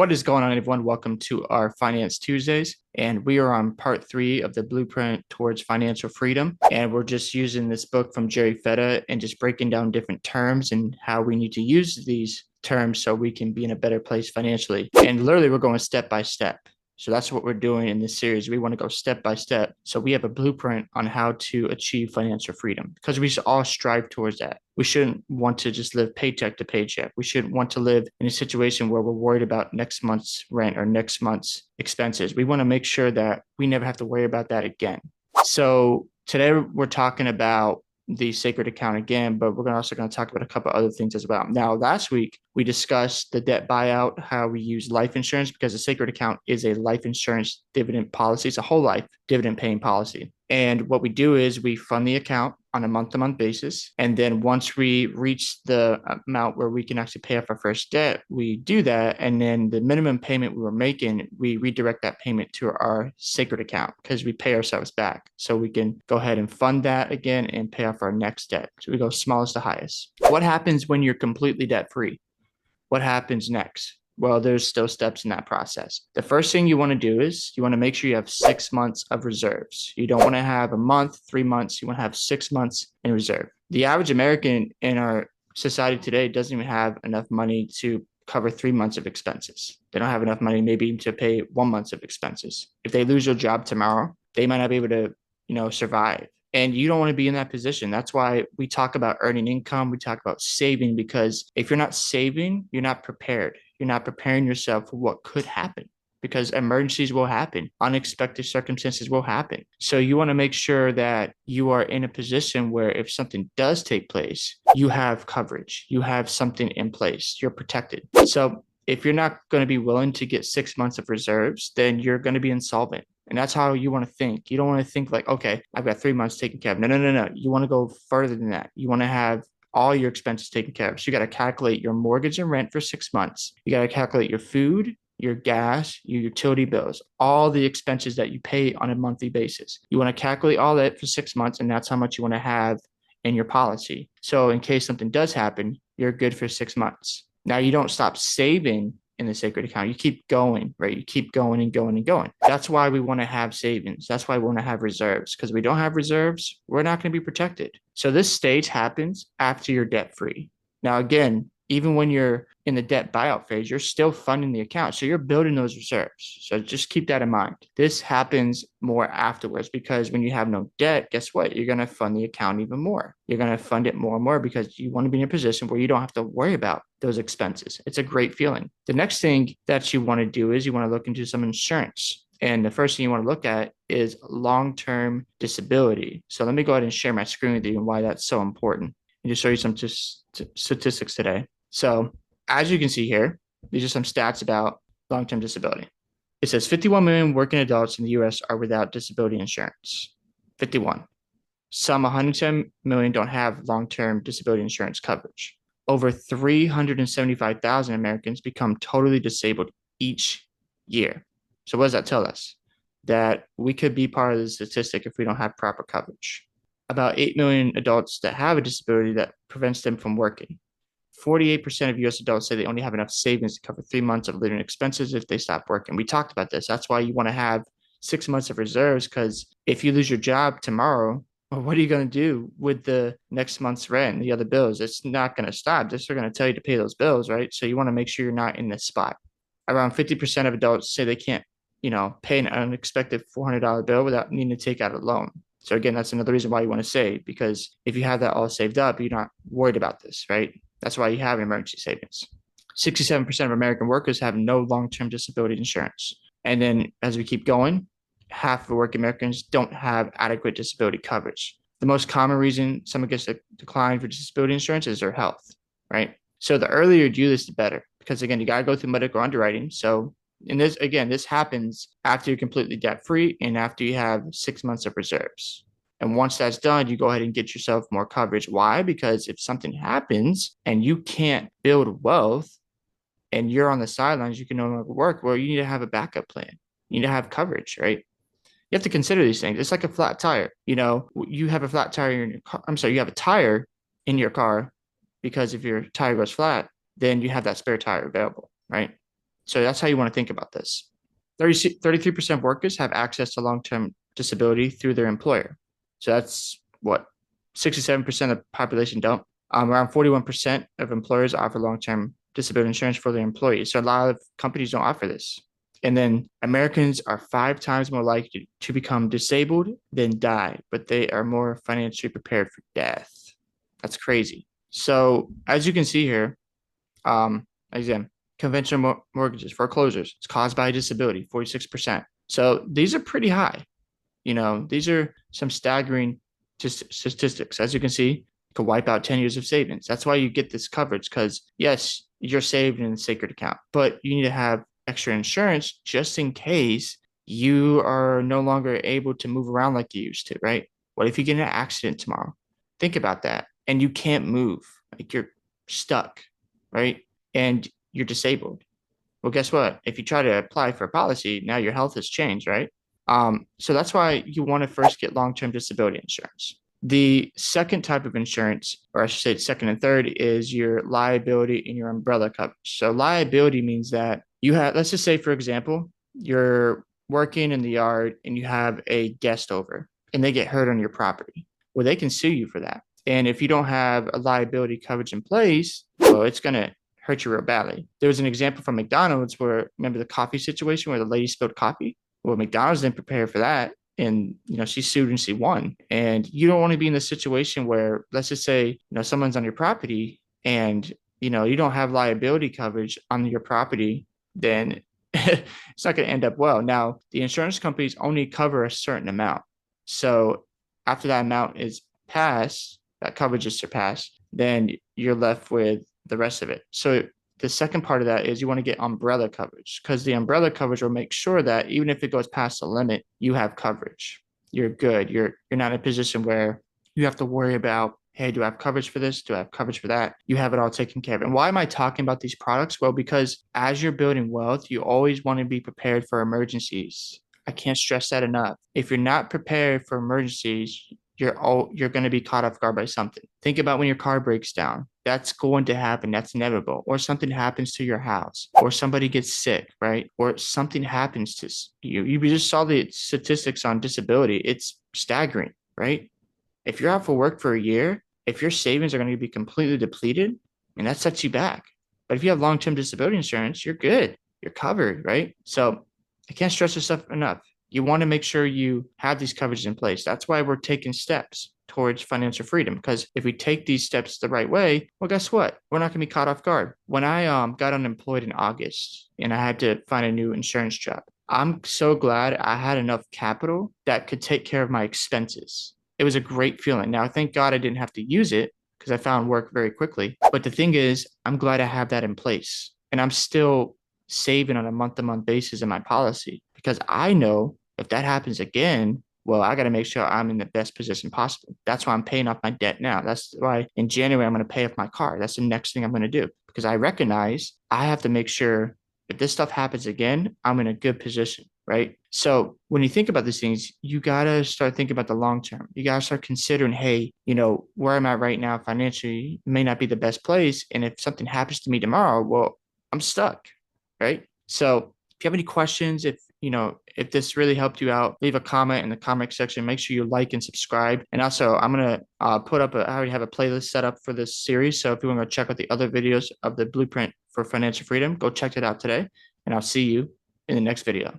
What is going on, everyone? Welcome to our Finance Tuesdays. And we are on part 3 of the blueprint towards financial freedom. And we're just using this book from Jerry Feta and just breaking down different terms and how we need to use these terms so we can be in a better place financially. And literally, we're going step by step. So that's what we're doing in this series. We want to go step by step. So we have a blueprint on how to achieve financial freedom because we should all strive towards that. We shouldn't want to just live paycheck to paycheck. We shouldn't want to live in a situation where we're worried about next month's rent or next month's expenses. We want to make sure that we never have to worry about that again. So today we're talking about the sacred account again, but we're also going to talk about a couple other things as well. Now, last week we discussed the debt buyout, how we use life insurance because the sacred account is a life insurance dividend policy. It's a whole life dividend paying policy. And what we do is we fund the account on a month-to-month basis. And then once we reach the amount where we can actually pay off our first debt, we do that. And then the minimum payment we were making, we redirect that payment to our sacred account because we pay ourselves back. So we can go ahead and fund that again and pay off our next debt. So we go smallest to highest. What happens when you're completely debt-free? What happens next? Well, there's still steps in that process. The first thing you want to do is you want to make sure you have 6 months of reserves. You don't want to have a month, 3 months. You want to have 6 months in reserve. The average American in our society today doesn't even have enough money to cover 3 months of expenses. They don't have enough money maybe to pay 1 month of expenses. If they lose their job tomorrow, they might not be able to, survive. And you don't want to be in that position. That's why we talk about earning income. We talk about saving, because if you're not saving, you're not prepared. You're not preparing yourself for what could happen, because emergencies will happen. Unexpected circumstances will happen. So you want to make sure that you are in a position where if something does take place, you have coverage, you have something in place, you're protected. So if you're not going to be willing to get 6 months of reserves, then you're going to be insolvent. And that's how you want to think. You don't want to think like, okay, I've got 3 months taken care of. No. You want to go further than that. You want to have all your expenses taken care of. So you got to calculate your mortgage and rent for 6 months. You got to calculate your food, your gas, your utility bills, all the expenses that you pay on a monthly basis. You want to calculate all that for 6 months, and that's how much you want to have in your policy. So in case something does happen, you're good for 6 months. Now, you don't stop saving in the sacred account. You keep going, right? You keep going and going and going. That's why we want to have savings. That's why we want to have reserves, because we don't have reserves, we're not going to be protected. So this stage happens after you're debt free. Now, again, even when you're in the debt buyout phase, you're still funding the account. So you're building those reserves. So just keep that in mind. This happens more afterwards, because when you have no debt, guess what? You're going to fund the account even more. You're going to fund it more and more because you want to be in a position where you don't have to worry about those expenses. It's a great feeling. The next thing that you want to do is you want to look into some insurance. And the first thing you want to look at is long-term disability. So let me go ahead and share my screen with you and why that's so important, and just show you some statistics today. So as you can see here, these are some stats about long-term disability. It says 51 million working adults in the US are without disability insurance. 51. Some 110 million don't have long-term disability insurance coverage. Over 375,000 Americans become totally disabled each year. So what does that tell us? That we could be part of the statistic if we don't have proper coverage. About 8 million adults that have a disability that prevents them from working. 48% of US adults say they only have enough savings to cover 3 months of living expenses if they stop working. We talked about this. That's why you want to have 6 months of reserves, because if you lose your job tomorrow, well, what are you going to do with the next month's rent and the other bills? It's not going to stop. They're still going to tell you to pay those bills, right? So you want to make sure you're not in this spot. Around 50% of adults say they can't, pay an unexpected $400 bill without needing to take out a loan. So again, that's another reason why you want to save, because if you have that all saved up, you're not worried about this, right? That's why you have emergency savings. 67% of American workers have no long-term disability insurance. And then as we keep going, half of working Americans don't have adequate disability coverage. The most common reason someone gets a decline for disability insurance is their health, right? So the earlier you do this, the better, because again, you got to go through medical underwriting. So this happens after you're completely debt-free and after you have 6 months of reserves. And once that's done, you go ahead and get yourself more coverage. Why? Because if something happens and you can't build wealth and you're on the sidelines, you can no longer work. Well, you need to have a backup plan. You need to have coverage, right? You have to consider these things. It's like a flat tire. You have a flat tire in your car. I'm sorry, you have a tire in your car because if your tire goes flat, then you have that spare tire available, right? So that's how you want to think about this. 33% of workers have access to long-term disability through their employer. So that's what 67% of the population don't. Around 41% of employers offer long-term disability insurance for their employees. So a lot of companies don't offer this. And then Americans are 5 times more likely to become disabled than die, but they are more financially prepared for death. That's crazy. So as you can see here, again, conventional mortgages, foreclosures, it's caused by disability, 46%. So these are pretty high. These are some staggering statistics. As you can see, it could wipe out 10 years of savings. That's why you get this coverage, because yes, you're saved in a sacred account, but you need to have extra insurance just in case you are no longer able to move around like you used to, right? What if you get in an accident tomorrow? Think about that. And you can't move, like you're stuck, right? And you're disabled. Well, guess what? If you try to apply for a policy, now your health has changed, right? So that's why you want to first get long-term disability insurance. The second type of insurance, or I should say second and third, is your liability and your umbrella coverage. So liability means that you have, let's just say, for example, you're working in the yard and you have a guest over and they get hurt on your property. Well, they can sue you for that. And if you don't have a liability coverage in place, well, it's going to hurt you real badly. There was an example from McDonald's where, remember the coffee situation where the lady spilled coffee? Well, McDonald's didn't prepare for that. And, she sued and she won. And you don't want to be in the situation where, let's just say, someone's on your property and, you don't have liability coverage on your property, then it's not going to end up well. Now, the insurance companies only cover a certain amount. So after that amount is passed, that coverage is surpassed, then you're left with the rest of it. So the second part of that is you want to get umbrella coverage, because the umbrella coverage will make sure that even if it goes past the limit, you have coverage. You're good. You're not in a position where you have to worry about, hey, do I have coverage for this? Do I have coverage for that? You have it all taken care of. And why am I talking about these products? Well, because as you're building wealth, you always want to be prepared for emergencies. I can't stress that enough. If you're not prepared for emergencies, you're going to be caught off guard by something. Think about when your car breaks down. That's going to happen. That's inevitable. Or something happens to your house, or somebody gets sick, right? Or something happens to you. You just saw the statistics on disability. It's staggering, right? If you're out for work for a year, if your savings are going to be completely depleted, and that sets you back. But if you have long-term disability insurance, you're good. You're covered, right? So I can't stress this stuff enough. You want to make sure you have these coverages in place. That's why we're taking steps towards financial freedom, because if we take these steps the right way, well, guess what? We're not going to be caught off guard. When I got unemployed in August and I had to find a new insurance job, I'm so glad I had enough capital that could take care of my expenses. It was a great feeling. Now, thank God I didn't have to use it because I found work very quickly. But the thing is, I'm glad I have that in place. And I'm still saving on a month-to-month basis in my policy, because I know if that happens again, well, I got to make sure I'm in the best position possible. That's why I'm paying off my debt now. That's why in January, I'm going to pay off my car. That's the next thing I'm going to do, because I recognize I have to make sure if this stuff happens again, I'm in a good position, right? So when you think about these things, you got to start thinking about the long term. You got to start considering, hey, where I'm at right now financially may not be the best place. And if something happens to me tomorrow, well, I'm stuck, right? So if you have any questions, if this really helped you out, leave a comment in the comment section. Make sure you like and subscribe. And also, I'm going to I already have a playlist set up for this series. So if you want to check out the other videos of the Blueprint for Financial Freedom, go check it out today. And I'll see you in the next video.